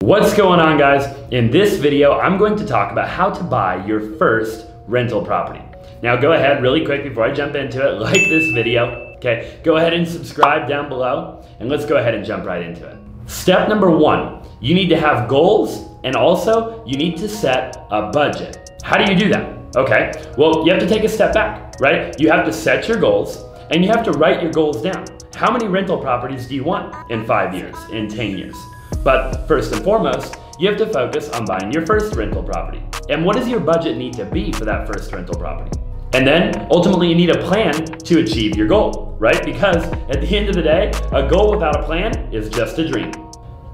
What's going on, guys? In this video, I'm going to talk about how to buy your first rental property. Now go ahead really quick before I jump into it, like this video, okay? Go ahead and subscribe down below, and let's go ahead and jump right into it. Step number one, you need to have goals, and also you need to set a budget. How do you do that? Okay, well, you have to take a step back, right? You have to set your goals, and you have to write your goals down. How many rental properties do you want in 5 years, in 10 years? But first and foremost, you have to focus on buying your first rental property. And what does your budget need to be for that first rental property? And then ultimately you need a plan to achieve your goal, right? Because at the end of the day, a goal without a plan is just a dream.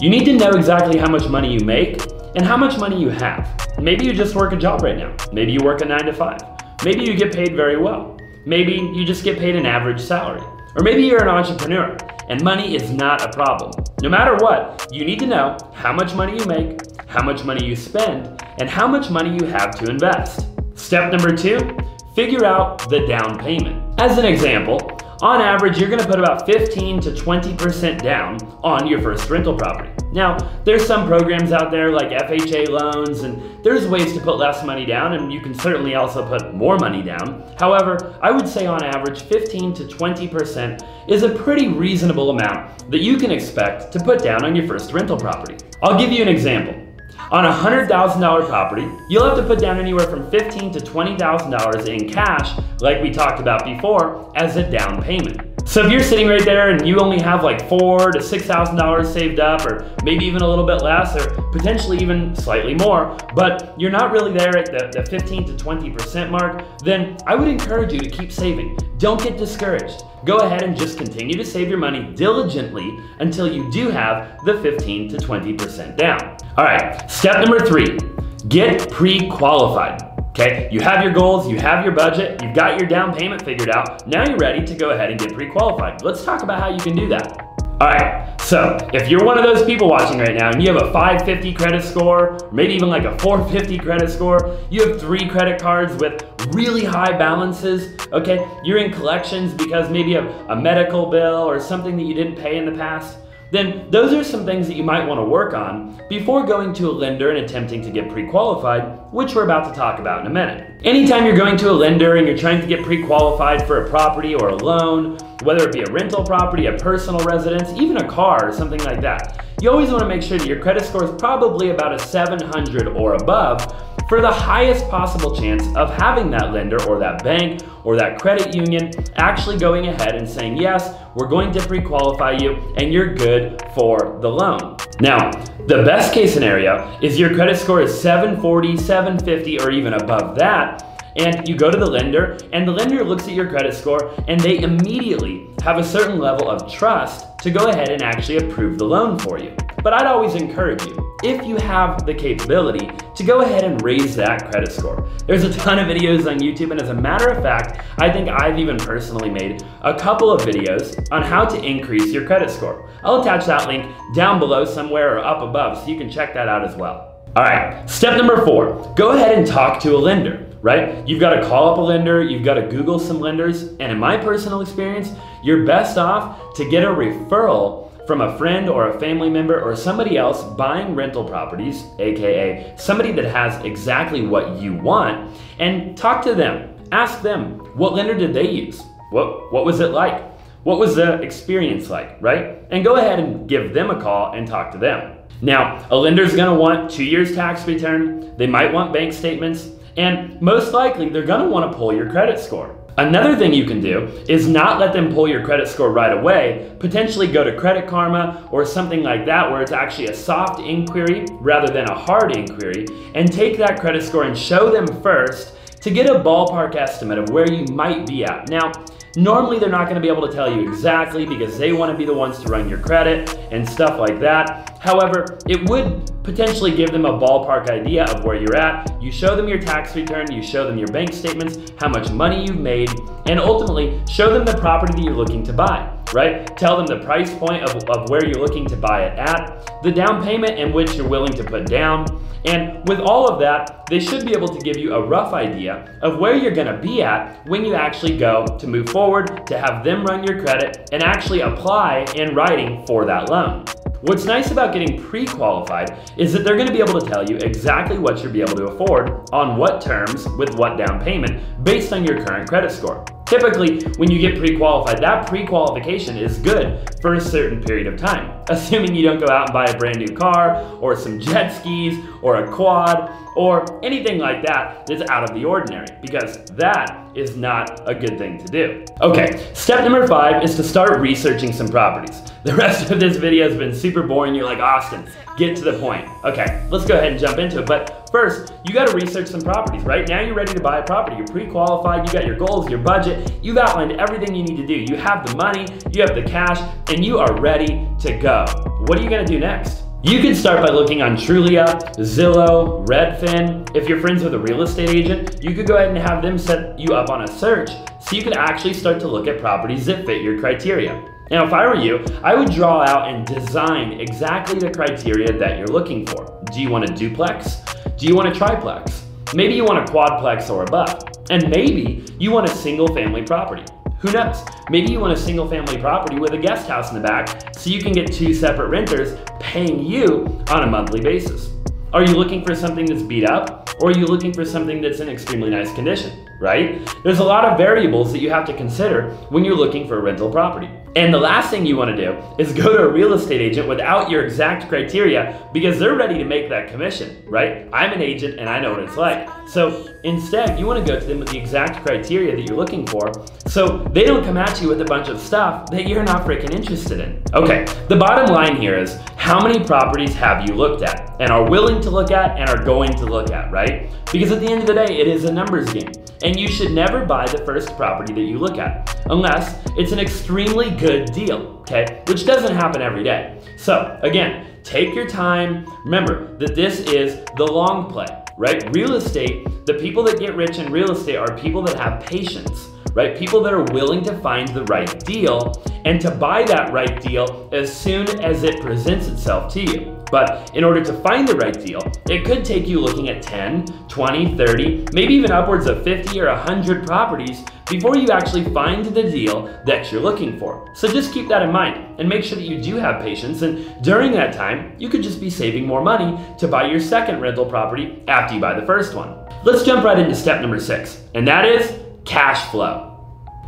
You need to know exactly how much money you make and how much money you have. Maybe you just work a job right now. Maybe you work a 9 to 5. Maybe you get paid very well. Maybe you just get paid an average salary. Or maybe you're an entrepreneur and money is not a problem. No matter what, you need to know how much money you make, how much money you spend, and how much money you have to invest. Step number two, figure out the down payment. As an example, on average, you're gonna put about 15 to 20% down on your first rental property. Now, there's some programs out there like FHA loans, and there's ways to put less money down, and you can certainly also put more money down. However, I would say on average, 15 to 20% is a pretty reasonable amount that you can expect to put down on your first rental property. I'll give you an example. On a $100,000 property, you'll have to put down anywhere from $15,000 to $20,000 in cash, like we talked about before, as a down payment. So if you're sitting right there and you only have like $4,000 to $6,000 saved up, or maybe even a little bit less, or potentially even slightly more, but you're not really there at the 15 to 20% mark, then I would encourage you to keep saving. Don't get discouraged. Go ahead and just continue to save your money diligently until you do have the 15 to 20% down. All right, step number three, get pre-qualified. Okay, you have your goals, you have your budget, you've got your down payment figured out. Now you're ready to go ahead and get pre-qualified. Let's talk about how you can do that. All right, so if you're one of those people watching right now and you have a 550 credit score, or maybe even like a 450 credit score, you have 3 credit cards with really high balances, okay? You're in collections because maybe of a medical bill or something that you didn't pay in the past, then those are some things that you might want to work on before going to a lender and attempting to get pre-qualified, which we're about to talk about in a minute. Anytime you're going to a lender and you're trying to get pre-qualified for a property or a loan, whether it be a rental property, a personal residence, even a car or something like that, you always want to make sure that your credit score is probably about a 700 or above for the highest possible chance of having that lender or that bank or that credit union actually going ahead and saying, yes, we're going to pre-qualify you and you're good for the loan. Now, the best case scenario is your credit score is 740, 750, or even above that, and you go to the lender and the lender looks at your credit score and they immediately have a certain level of trust to go ahead and actually approve the loan for you. But I'd always encourage you, if you have the capability, to go ahead and raise that credit score. There's a ton of videos on YouTube, and as a matter of fact, I think I've even personally made a couple of videos on how to increase your credit score. I'll attach that link down below somewhere or up above so you can check that out as well. All right, step number 4, go ahead and talk to a lender, right? You've got to call up a lender, you've got to Google some lenders, and in my personal experience, you're best off to get a referral from a friend or a family member or somebody else buying rental properties, AKA somebody that has exactly what you want, and talk to them. Ask them, what lender did they use? What was it like? What was the experience like, right? And go ahead and give them a call and talk to them. Now, a lender's gonna want 2 years tax return, they might want bank statements, and most likely they're gonna wanna pull your credit score. Another thing you can do is not let them pull your credit score right away, potentially go to Credit Karma or something like that where it's actually a soft inquiry rather than a hard inquiry, and take that credit score and show them first to get a ballpark estimate of where you might be at. Now, normally they're not gonna be able to tell you exactly because they wanna be the ones to run your credit and stuff like that. However, it would potentially give them a ballpark idea of where you're at. You show them your tax return, you show them your bank statements, how much money you've made, and ultimately show them the property that you're looking to buy, right? Tell them the price point of where you're looking to buy it at, the down payment in which you're willing to put down, and with all of that, they should be able to give you a rough idea of where you're gonna be at when you actually go to move forward, to have them run your credit and actually apply in writing for that loan. What's nice about getting pre-qualified is that they're going to be able to tell you exactly what you'll be able to afford on what terms with what down payment based on your current credit score. Typically, when you get pre-qualified, that pre-qualification is good for a certain period of time, assuming you don't go out and buy a brand new car or some jet skis or a quad or anything like that that's out of the ordinary, because that is not a good thing to do. Okay, step number 5 is to start researching some properties. The rest of this video has been super boring. You're like, Austin, get to the point. Okay, let's go ahead and jump into it. But first, you gotta research some properties, right? Now you're ready to buy a property. You're pre-qualified, you got your goals, your budget, you've outlined everything you need to do. You have the money, you have the cash, and you are ready to go. What are you gonna do next? You can start by looking on Trulia, Zillow, Redfin. If you're friends with a real estate agent, you could go ahead and have them set you up on a search so you can actually start to look at properties that fit your criteria. Now, if I were you, I would draw out and design exactly the criteria that you're looking for. Do you want a duplex? Do you want a triplex? Maybe you want a quadplex or above. And maybe you want a single family property. Who knows? Maybe you want a single family property with a guest house in the back so you can get 2 separate renters paying you on a monthly basis. Are you looking for something that's beat up, or are you looking for something that's in extremely nice condition, right? There's a lot of variables that you have to consider when you're looking for a rental property. And the last thing you want to do is go to a real estate agent without your exact criteria, because they're ready to make that commission, right? I'm an agent and I know what it's like. So instead, you want to go to them with the exact criteria that you're looking for, so they don't come at you with a bunch of stuff that you're not freaking interested in. Okay, the bottom line here is, how many properties have you looked at and are willing to look at and are going to look at, right? Because at the end of the day, it is a numbers game. And you should never buy the first property that you look at, unless it's an extremely good deal, okay? Which doesn't happen every day. So again, take your time. Remember that this is the long play, right? Real estate, the people that get rich in real estate are people that have patience, right? People that are willing to find the right deal and to buy that right deal as soon as it presents itself to you. But in order to find the right deal, it could take you looking at 10, 20, 30, maybe even upwards of 50 or 100 properties before you actually find the deal that you're looking for. So just keep that in mind and make sure that you do have patience, and during that time, you could just be saving more money to buy your second rental property after you buy the first one. Let's jump right into step number 6, and that is cash flow.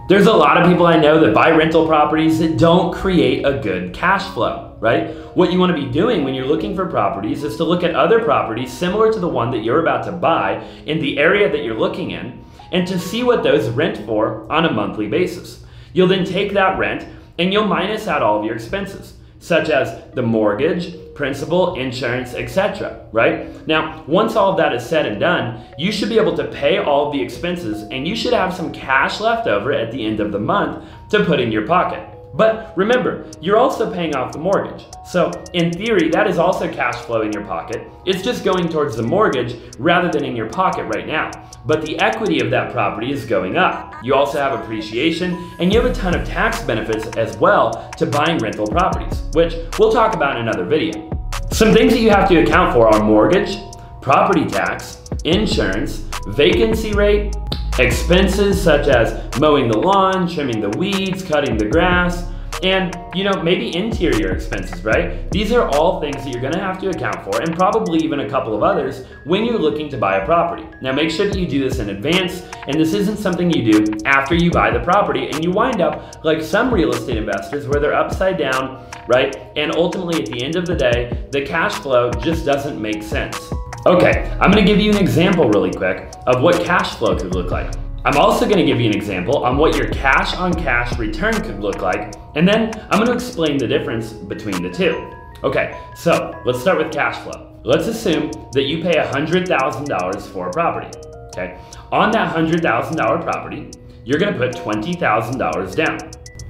There's a lot of people I know that buy rental properties that don't create a good cash flow, right? What you want to be doing when you're looking for properties is to look at other properties similar to the one that you're about to buy in the area that you're looking in, and to see what those rent for on a monthly basis. You'll then take that rent and you'll minus out all of your expenses, such as the mortgage, principal, insurance, etc., right? Now, once all of that is said and done, you should be able to pay all of the expenses, and you should have some cash left over at the end of the month to put in your pocket. But remember, you're also paying off the mortgage. So in theory, that is also cash flow in your pocket. It's just going towards the mortgage rather than in your pocket right now. But the equity of that property is going up. You also have appreciation, and you have a ton of tax benefits as well to buying rental properties, which we'll talk about in another video. Some things that you have to account for are mortgage, property tax, insurance, vacancy rate, expenses such as mowing the lawn, trimming the weeds, cutting the grass, and maybe interior expenses, right? These are all things that you're gonna have to account for, and probably even a couple of others when you're looking to buy a property. Now make sure that you do this in advance, and this isn't something you do after you buy the property and you wind up like some real estate investors where they're upside down, right? And ultimately at the end of the day, the cash flow just doesn't make sense. Okay, I'm gonna give you an example really quick of what cash flow could look like. I'm also gonna give you an example on what your cash on cash return could look like, and then I'm gonna explain the difference between the two. Okay, so let's start with cash flow. Let's assume that you pay $100,000 for a property, okay? On that $100,000 property, you're gonna put $20,000 down.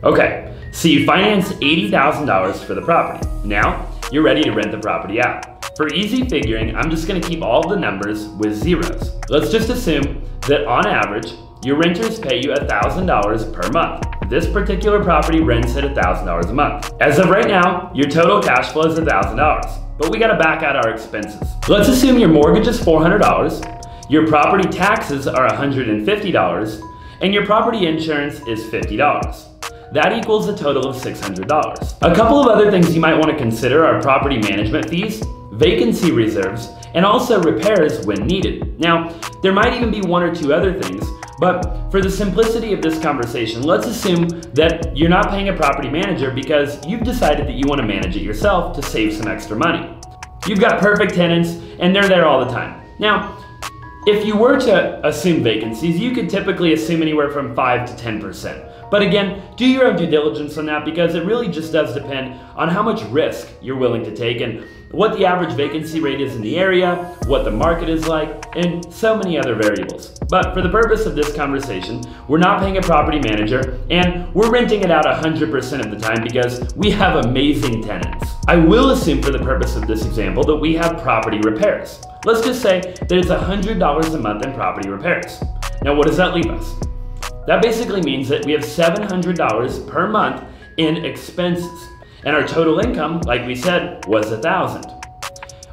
Okay, so you finance $80,000 for the property. Now, you're ready to rent the property out. For easy figuring, I'm just gonna keep all the numbers with zeros. Let's just assume that on average, your renters pay you $1,000 per month. This particular property rents at $1,000 a month. As of right now, your total cash flow is $1,000, but we gotta back out our expenses. Let's assume your mortgage is $400, your property taxes are $150, and your property insurance is $50. that equals a total of $600. A couple of other things you might want to consider are property management fees, vacancy reserves, and also repairs when needed. Now, there might even be one or two other things, but for the simplicity of this conversation, let's assume that you're not paying a property manager because you've decided that you want to manage it yourself to save some extra money. You've got perfect tenants and they're there all the time. Now, if you were to assume vacancies, you could typically assume anywhere from 5 to 10%. But again, do your own due diligence on that because it really just does depend on how much risk you're willing to take and what the average vacancy rate is in the area, what the market is like, and so many other variables. But for the purpose of this conversation, we're not paying a property manager and we're renting it out 100% of the time because we have amazing tenants. I will assume for the purpose of this example that we have property repairs. Let's just say that it's $100 a month in property repairs. Now, what does that leave us? That basically means that we have $700 per month in expenses. And our total income, like we said, was $1,000.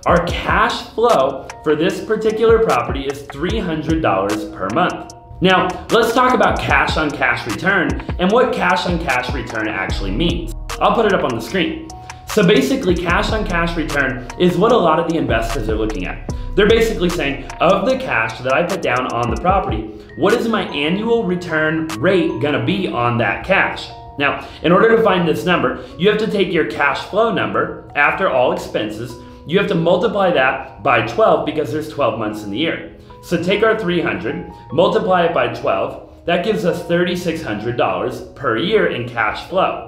Our cash flow for this particular property is $300 per month. Now, let's talk about cash on cash return and what cash on cash return actually means. I'll put it up on the screen. So basically, cash on cash return is what a lot of the investors are looking at. They're basically saying, of the cash that I put down on the property, what is my annual return rate gonna be on that cash? Now, in order to find this number, you have to take your cash flow number after all expenses. You have to multiply that by 12 because there's 12 months in the year. So take our 300, multiply it by 12, that gives us $3,600 per year in cash flow.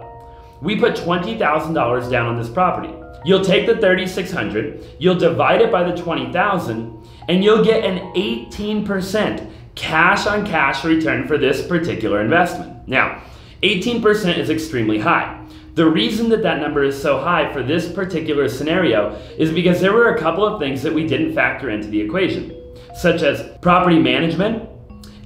We put $20,000 down on this property. You'll take the $3,600, you'll divide it by the $20,000, and you'll get an 18% cash on cash return for this particular investment. Now, 18% is extremely high. The reason that that number is so high for this particular scenario is because there were a couple of things that we didn't factor into the equation, such as property management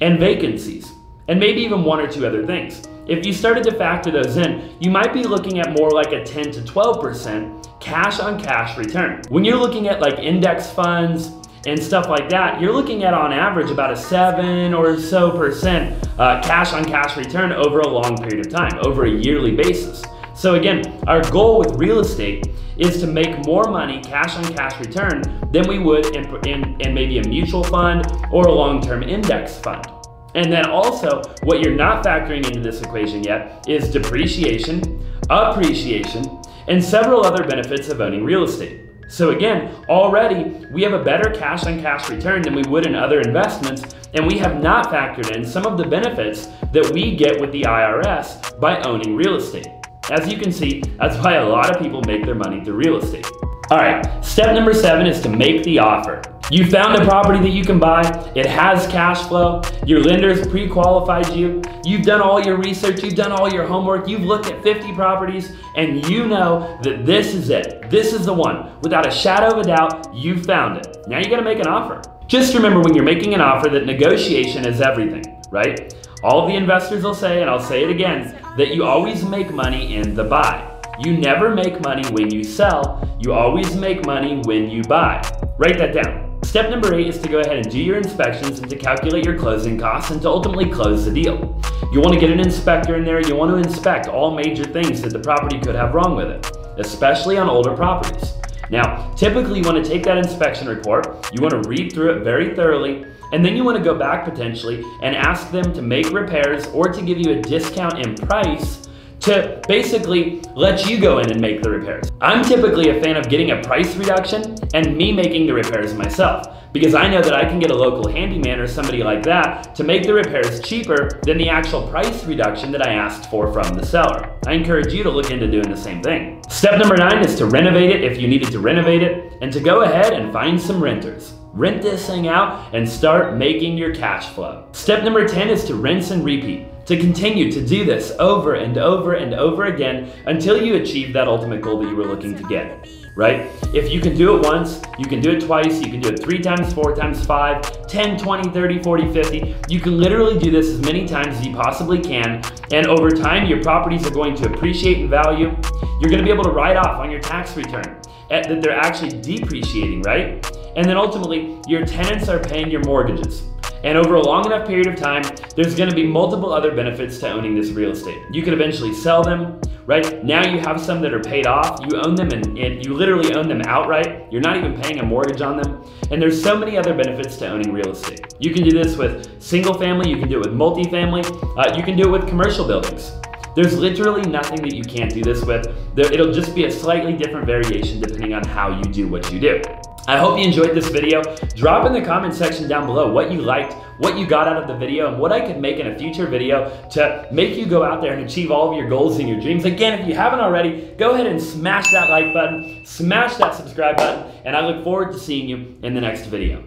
and vacancies, and maybe even one or two other things. If you started to factor those in, you might be looking at more like a 10 to 12% cash on cash return. When you're looking at like index funds and stuff like that, you're looking at on average about a 7 or so percent cash on cash return over a long period of time, over a yearly basis. So again, our goal with real estate is to make more money cash on cash return than we would in maybe a mutual fund or a long-term index fund. And then also, what you're not factoring into this equation yet is depreciation, appreciation, and several other benefits of owning real estate. So again, already we have a better cash on cash return than we would in other investments, and we have not factored in some of the benefits that we get with the IRS by owning real estate. As you can see, that's why a lot of people make their money through real estate. All right, step number 7 is to make the offer. You found a property that you can buy, it has cash flow, your lender's pre-qualified you, you've done all your research, you've done all your homework, you've looked at 50 properties, and you know that this is it. This is the one. Without a shadow of a doubt, you found it. Now you gotta make an offer. Just remember when you're making an offer that negotiation is everything, right? All of the investors will say, and I'll say it again, that you always make money in the buy. You never make money when you sell, you always make money when you buy. Write that down. Step number 8 is to go ahead and do your inspections and to calculate your closing costs and to ultimately close the deal. You want to get an inspector in there, you want to inspect all major things that the property could have wrong with it, especially on older properties. Now, typically you want to take that inspection report, you want to read through it very thoroughly, and then you want to go back potentially and ask them to make repairs or to give you a discount in price to basically let you go in and make the repairs. I'm typically a fan of getting a price reduction and me making the repairs myself because I know that I can get a local handyman or somebody like that to make the repairs cheaper than the actual price reduction that I asked for from the seller. I encourage you to look into doing the same thing. Step number 9 is to renovate it if you needed to renovate it and to go ahead and find some renters. Rent this thing out and start making your cash flow. Step number 10 is to rinse and repeat. To continue to do this over and over and over again until you achieve that ultimate goal that you were looking to get, right? If you can do it once, you can do it twice, you can do it 3 times, 4 times, 5, 10, 20, 30, 40, 50. You can literally do this as many times as you possibly can, and over time, your properties are going to appreciate in value. You're gonna be able to write off on your tax return that they're actually depreciating, right? And then ultimately, your tenants are paying your mortgages. And over a long enough period of time, there's gonna be multiple other benefits to owning this real estate. You could eventually sell them, right? Now you have some that are paid off. You own them and you literally own them outright. You're not even paying a mortgage on them. And there's so many other benefits to owning real estate. You can do this with single family, you can do it with multifamily, you can do it with commercial buildings. There's literally nothing that you can't do this with. It'll just be a slightly different variation depending on how you do what you do. I hope you enjoyed this video. Drop in the comment section down below what you liked, what you got out of the video, and what I could make in a future video to make you go out there and achieve all of your goals and your dreams. Again, if you haven't already, go ahead and smash that like button, smash that subscribe button, and I look forward to seeing you in the next video.